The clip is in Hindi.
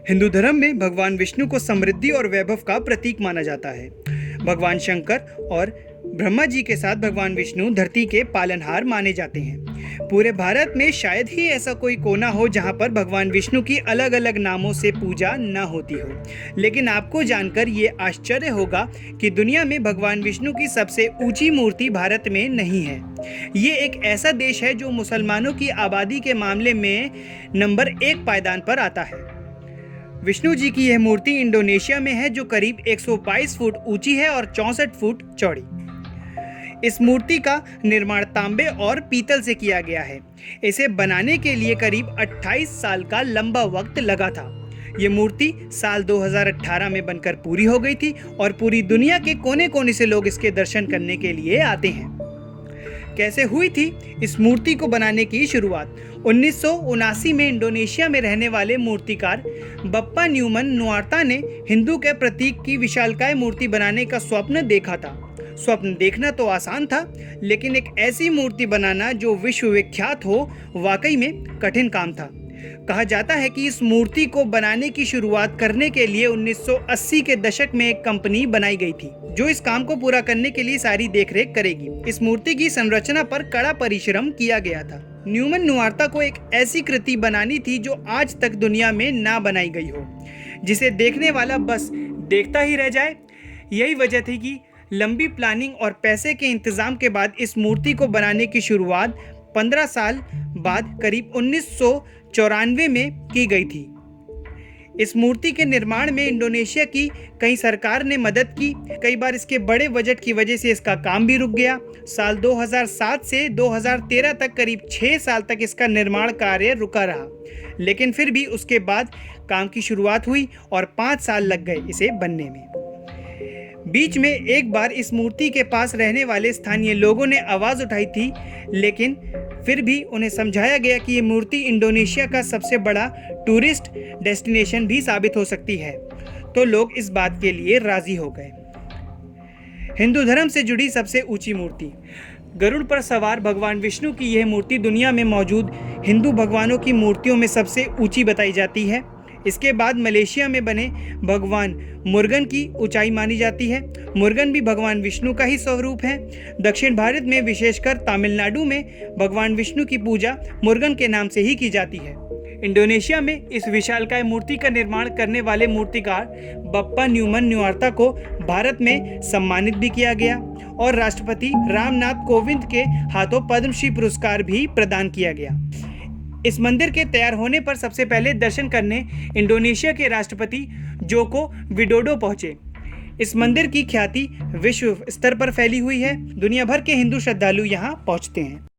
हिंदू धर्म में भगवान विष्णु को समृद्धि और वैभव का प्रतीक माना जाता है। भगवान शंकर और ब्रह्मा जी के साथ भगवान विष्णु धरती के पालनहार माने जाते हैं। पूरे भारत में शायद ही ऐसा कोई कोना हो जहां पर भगवान विष्णु की अलग अलग नामों से पूजा न होती हो। लेकिन आपको जानकर ये आश्चर्य होगा कि दुनिया में भगवान विष्णु की सबसे ऊंची मूर्ति भारत में नहीं है। ये एक ऐसा देश है जो मुसलमानों की आबादी के मामले में नंबर 1 पायदान पर आता है। विष्णु जी की यह मूर्ति इंडोनेशिया में है, जो करीब 122 फुट ऊंची है और 64 फुट चौड़ी। इस मूर्ति का निर्माण तांबे और पीतल से किया गया है। इसे बनाने के लिए करीब 28 साल का लंबा वक्त लगा था। ये मूर्ति साल 2018 में बनकर पूरी हो गई थी और पूरी दुनिया के कोने कोने से लोग इसके दर्शन करने के लिए आते हैं। कैसे हुई थी इस मूर्ति को बनाने की शुरुआत? 1979 में इंडोनेशिया में रहने वाले मूर्तिकार बप्पा न्यूमन नुआर्ता ने हिंदू के प्रतीक की विशालकाय मूर्ति बनाने का स्वप्न देखा था। स्वप्न देखना तो आसान था, लेकिन एक ऐसी मूर्ति बनाना जो विश्व विख्यात हो, वाकई में कठिन काम था। कहा जाता है कि इस मूर्ति को बनाने की शुरुआत करने के लिए 1980 के दशक में एक कंपनी बनाई गई थी, जो इस काम को पूरा करने के लिए सारी देखरेख करेगी। इस मूर्ति की संरचना पर कड़ा परिश्रम किया गया था। न्यूमन नुआर्ता को एक ऐसी कृति बनानी थी जो आज तक दुनिया में ना बनाई गई हो, जिसे देखने वाला बस देखता ही रह जाए। यही वजह थी कि लंबी प्लानिंग और पैसे के इंतजाम के बाद इस मूर्ति को बनाने की शुरुआत 15 साल बाद करीब 1994 में की गई थी। इस मूर्ति के निर्माण में इंडोनेशिया की कई सरकार ने मदद की। कई बार इसके बड़े बजट की वजह से इसका काम भी रुक गया। साल 2007 से 2013 तक करीब 6 साल तक इसका निर्माण कार्य रुका रहा, लेकिन फिर भी उसके बाद काम की शुरुआत हुई और 5 साल लग गए इसे बनने में। बीच में एक बार इस मूर्ति के पास रहने वाले स्थानीय लोगों ने आवाज़ उठाई थी, लेकिन फिर भी उन्हें समझाया गया कि ये मूर्ति इंडोनेशिया का सबसे बड़ा टूरिस्ट डेस्टिनेशन भी साबित हो सकती है, तो लोग इस बात के लिए राजी हो गए। हिंदू धर्म से जुड़ी सबसे ऊंची मूर्ति। गरुड़ पर सवार भगवान विष्णु की यह मूर्ति दुनिया में मौजूद हिंदू भगवानों की मूर्तियों में सबसे ऊंची बताई जाती है। इसके बाद मलेशिया में बने भगवान मुर्गन की ऊंचाई मानी जाती है। मुर्गन भी भगवान विष्णु का ही स्वरूप है। दक्षिण भारत में, विशेषकर तमिलनाडु में, भगवान विष्णु की पूजा मुर्गन के नाम से ही की जाती है। इंडोनेशिया में इस विशालकाय मूर्ति का निर्माण करने वाले मूर्तिकार बप्पा न्यूमन नुआर्ता को भारत में सम्मानित भी किया गया और राष्ट्रपति रामनाथ कोविंद के हाथों पद्मश्री पुरस्कार भी प्रदान किया गया। इस मंदिर के तैयार होने पर सबसे पहले दर्शन करने इंडोनेशिया के राष्ट्रपति जोको विडोडो पहुंचे। इस मंदिर की ख्याति विश्व स्तर पर फैली हुई है। दुनिया भर के हिंदू श्रद्धालु यहां पहुंचते हैं।